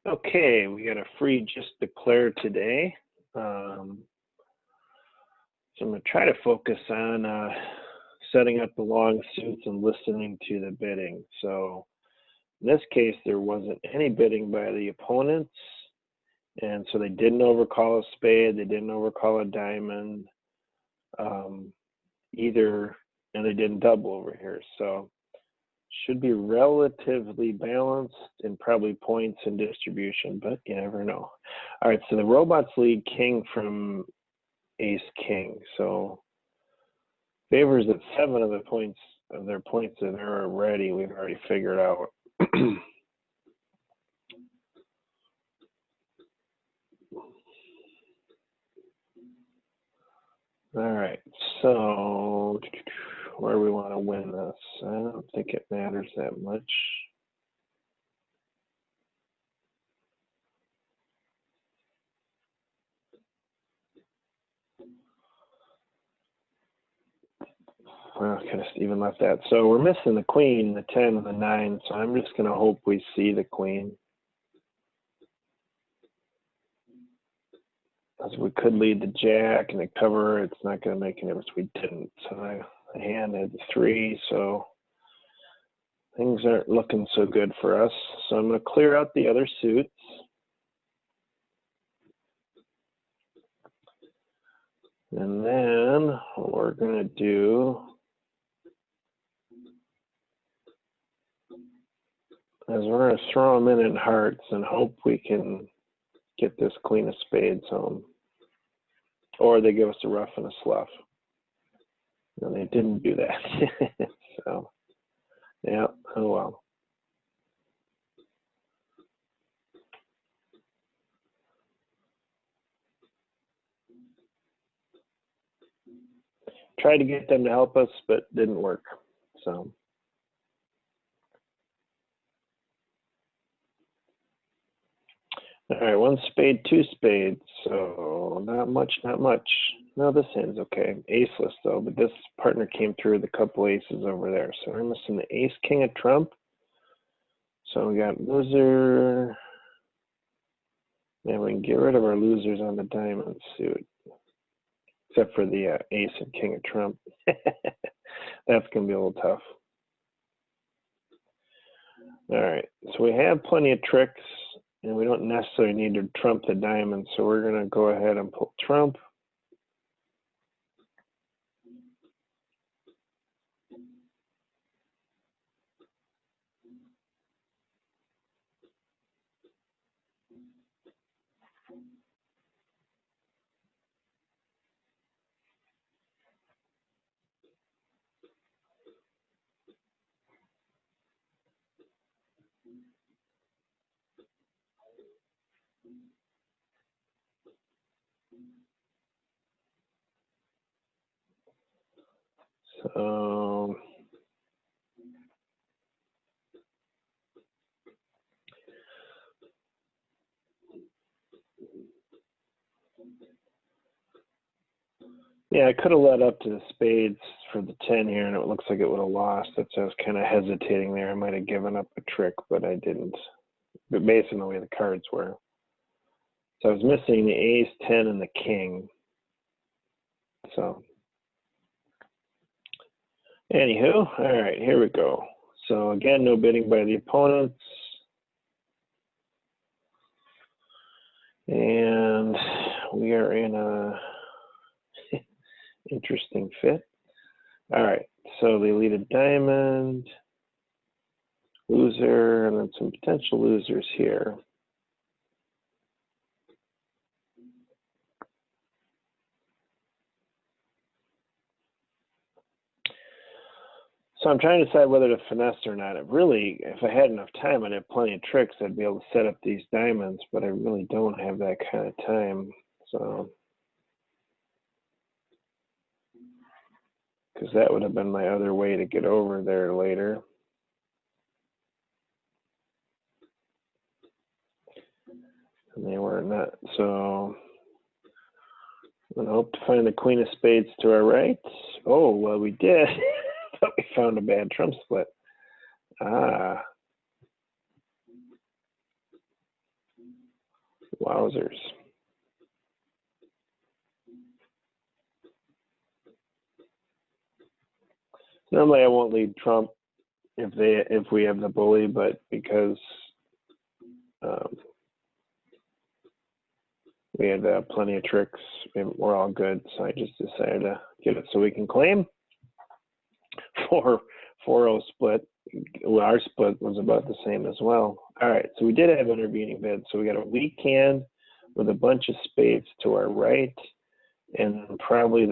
Okay, we got a free just declare today. So I'm going to try to focus on setting up the long suits and listening to the bidding. So in this case, there wasn't any bidding by the opponents. And so they didn't overcall a spade, they didn't overcall a diamond either, and they didn't double over here. So should be relatively balanced in probably points and distribution, but you never know. All right, so the robots lead king from ace king. So favors at 7 of the points of their points that are already, we've already figured out. All right, so where do we want to win this? I don't think it matters that much. Well, kind of even left that. So we're missing the queen, the 10, and the 9. So I'm just going to hope we see the queen. As we could lead the jack and the cover, it's not going to make any difference. We didn't. So the hand had 3, so things aren't looking so good for us. So I'm going to clear out the other suits. And then what we're going to do is we're going to throw them in hearts and hope we can get this queen of spades home. Or they give us a rough and a slough. And they didn't do that. So, yeah, oh well. Tried to get them to help us, but didn't work. So. All right, 1 spade, 2 spades. So not much, not much. No, this hand's okay. Aceless though, but this partner came through with a couple aces over there. So we're missing the ace, king of trump. So we got loser. And we can get rid of our losers on the diamond suit. Except for the ace and king of trump. That's going to be a little tough. All right, so we have plenty of tricks. And we don't necessarily need to trump the diamond, so we're going to go ahead and pull trump. So yeah, I could have led up to the spades for the 10 here, and it looks like it would have lost. That's why I was kind of hesitating there. I might have given up a trick, but I didn't. But based on the way the cards were. So I was missing the ace, 10, and the king. So anywho, all right, here we go. So again, no bidding by the opponents. And we are in a interesting fit. All right, so they lead a diamond, loser, and then some potential losers here. So I'm trying to decide whether to finesse or not. It really, if I had enough time, I'd have plenty of tricks. I'd be able to set up these diamonds, but I really don't have that kind of time. So, because that would have been my other way to get over there later. And they were not. So I'm going to hope to find the queen of spades to our right. Oh, well, we did. Thought we found a bad trump split. Ah. Wowzers. Normally I won't lead trump if we have the bully, but because we had plenty of tricks, we're all good. So I just decided to get it so we can claim. 4-0 split. Our split was about the same as well. All right, so we did have intervening bids. So we got a weak hand with a bunch of spades to our right, and probably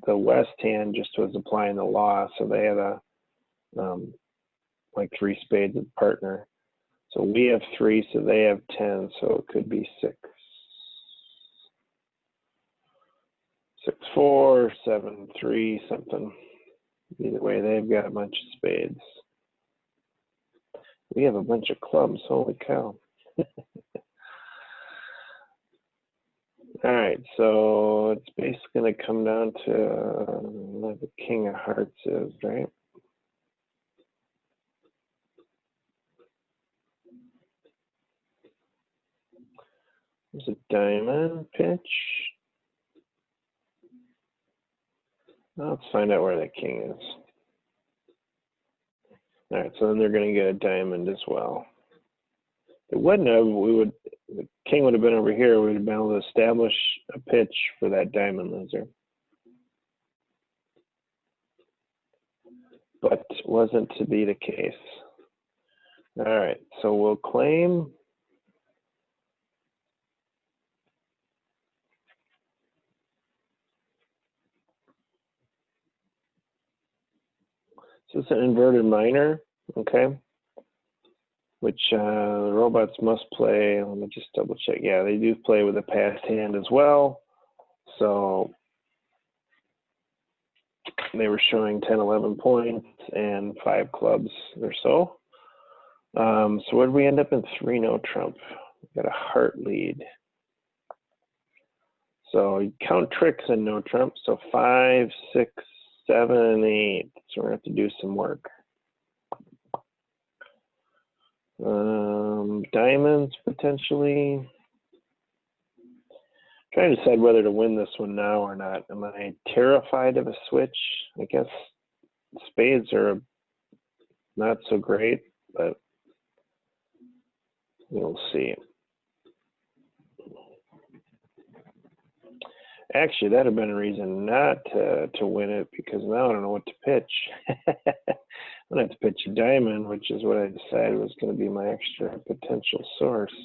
the west hand just was applying the law. So they had a like 3 spades of partner. So we have 3, so they have 10. So it could be 6. 6-4, 7-3, something. Either way, they've got a bunch of spades. We have a bunch of clubs. Holy cow. All right, so it's basically going to come down to what the king of hearts is, right? There's a diamond pitch. Now let's find out where the king is. All right, so then they're going to get a diamond as well. It wouldn't have, the king would have been over here. We would have been able to establish a pitch for that diamond loser. But wasn't to be the case. All right, so we'll claim. So it's an inverted minor, okay? Which the robots must play. Let me just double check. Yeah, they do play with a passed hand as well. So they were showing 10, 11 points and 5 clubs or so. So what did we end up in? 3 no trump. We got a heart lead. So you count tricks and no trump. So 5, 6, 7, 8. So we're going to have to do some work. Diamonds potentially. Trying to decide whether to win this one now or not. Am I terrified of a switch? I guess spades are not so great, but we'll see. Actually, that'd have been a reason not to win it, because now I don't know what to pitch. I'm going to have to pitch a diamond, which is what I decided was going to be my extra potential source.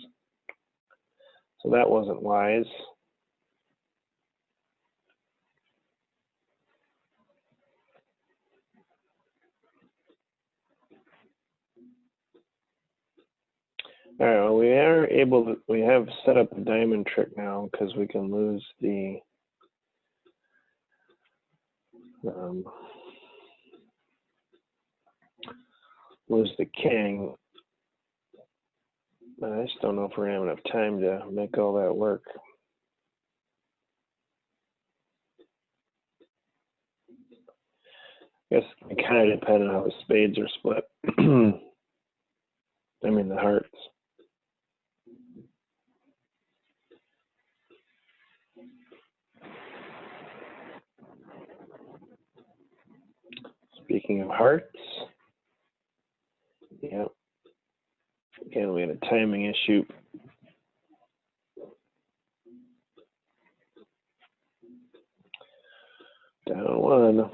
So that wasn't wise. All right, well, we have set up a diamond trick now, because we can lose the king. But I just don't know if we're going to have enough time to make all that work. I guess it kind of depends on how the spades are split. I mean, the hearts. Speaking of hearts, yeah. Again, we had a timing issue. Down 1.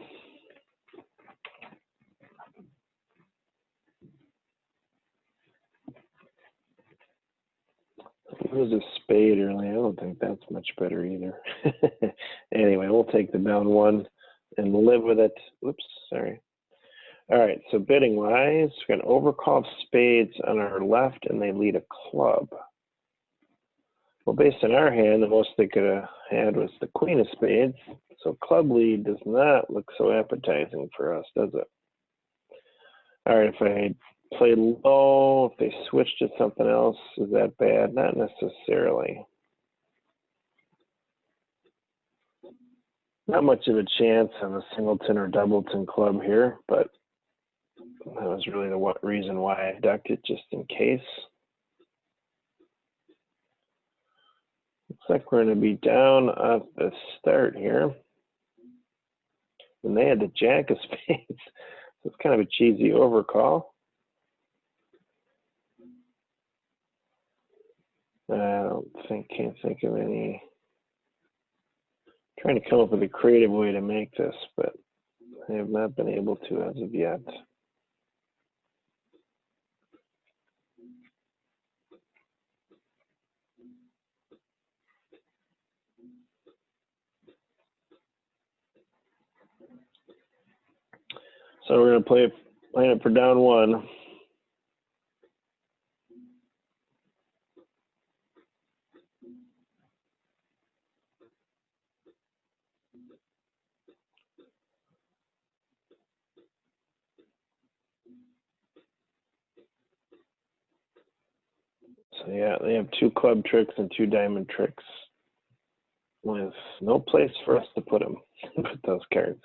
It was a spade early. I don't think that's much better either. Anyway, we'll take the down 1 and live with it. Oops, sorry. All right, so bidding wise, we're going to overcall spades on our left, and they lead a club. Well, based on our hand, the most they could have had was the queen of spades. So club lead does not look so appetizing for us, does it? All right, if I play low, if they switched to something else, is that bad? Not necessarily. Not much of a chance on a singleton or doubleton club here, but that was really the reason why I ducked it, just in case. like we're going to be down at the start here. And they had the jack of spades. So it's kind of a cheesy overcall. Can't think of any. Trying to come up with a creative way to make this, but I have not been able to as of yet. So we're going to line it for down one. So yeah, they have 2 club tricks and 2 diamond tricks with no place for us to put them, put those cards.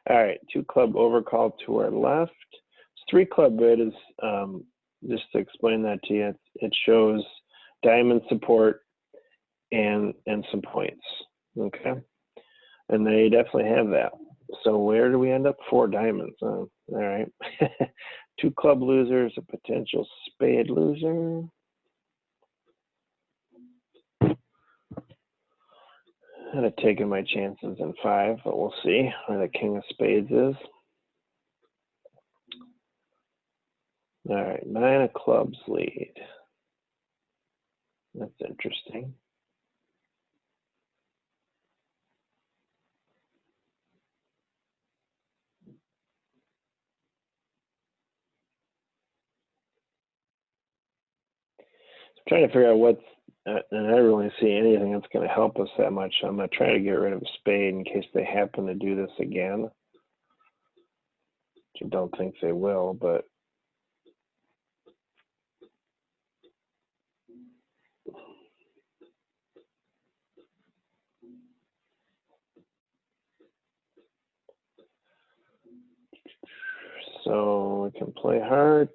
All right, 2 club overcall to our left. 3 club bid is, just to explain that to you, it shows diamond support and some points, okay? And they definitely have that. So where do we end up? 4 diamonds. All right. 2 club losers, a potential spade loser. I'd have taken my chances in 5, but we'll see where the king of spades is. All right, 9 of clubs lead. That's interesting. I'm trying to figure out what's, and I don't really see anything that's going to help us that much. I'm going to try to get rid of a spade in case they happen to do this again. Which I don't think they will, but so we can play hearts.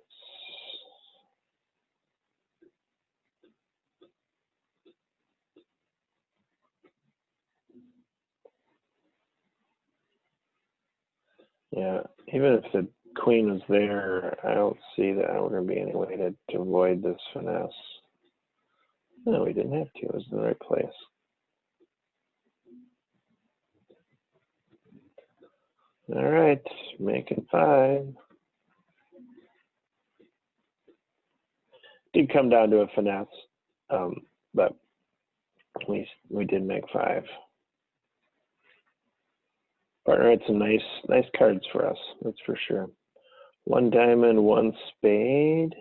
Yeah, even if the queen was there, I don't see that we're going to be any way to avoid this finesse. No, we didn't have to. It was in the right place. All right, making 5. Did come down to a finesse, but we did make 5. Partner had some nice cards for us, that's for sure. 1 diamond, 1 spade,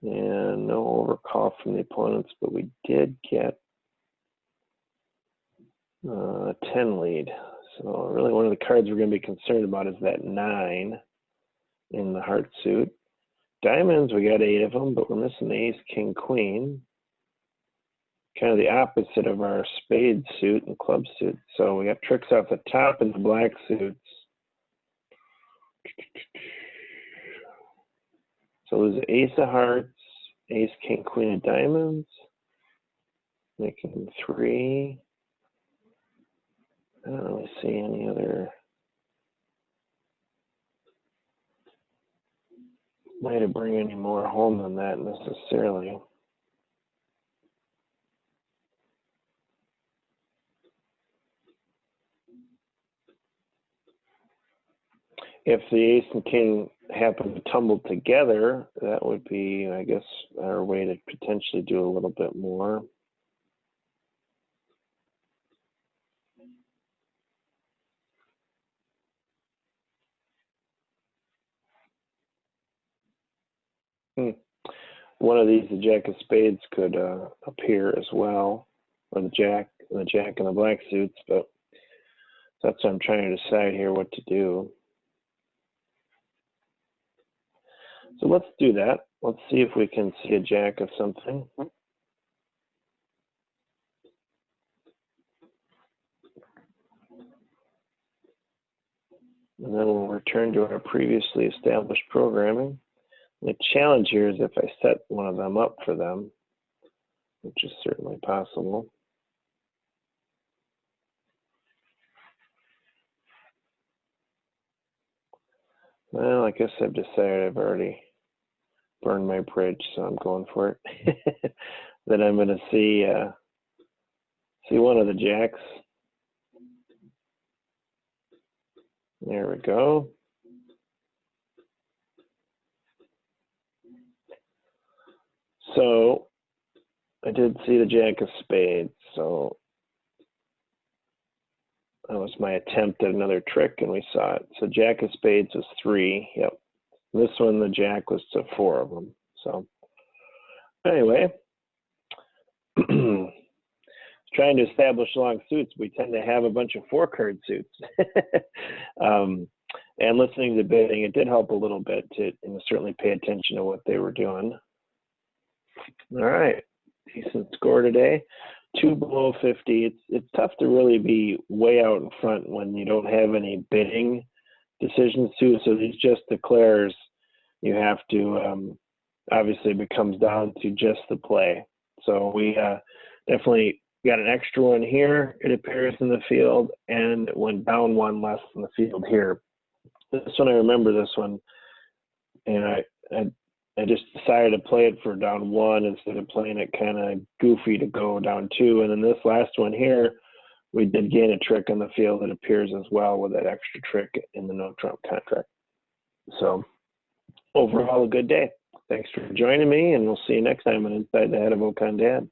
and no overcall from the opponents, but we did get a 10 lead. So really one of the cards we're going to be concerned about is that 9 in the heart suit. Diamonds, we got 8 of them, but we're missing the ace, king, queen. Kind of the opposite of our spade suit and club suit. So we got tricks off the top in the black suits. So there's ace of hearts, ace, king, queen of diamonds, making 3. I don't really see any other way to bring any more home than that necessarily. If the ace and king happen to tumble together, that would be, I guess, our way to potentially do a little bit more. One of these, the jack of spades, could appear as well, or the jack and the black suits, but that's what I'm trying to decide here what to do. So let's do that. Let's see if we can see a jack of something. And then we'll return to our previously established programming. The challenge here is if I set one of them up for them, which is certainly possible. Well, I guess I've decided I've already burned my bridge, so I'm going for it. Then I'm going to see one of the jacks. There we go. So I did see the jack of spades, so that was my attempt at another trick, and we saw it. So jack of spades was 3. Yep. This one, the jack was to 4 of them. So anyway, trying to establish long suits, we tend to have a bunch of 4-card suits. And listening to bidding, it did help a little bit to certainly pay attention to what they were doing. All right, decent score today. 2 below 50. It's tough to really be way out in front when you don't have any bidding decisions too. So these just declares, you have to obviously it comes down to just the play. So we definitely got an extra one here, it appears, in the field, and went down 1 less in the field here. This one, I remember this one, and I just decided to play it for down 1 instead of playing it kind of goofy to go down 2. And then this last one here, we did gain a trick on the field that appears as well with that extra trick in the no trump contract. So overall, a good day. Thanks for joining me, and we'll see you next time on Inside the Head of OconDad.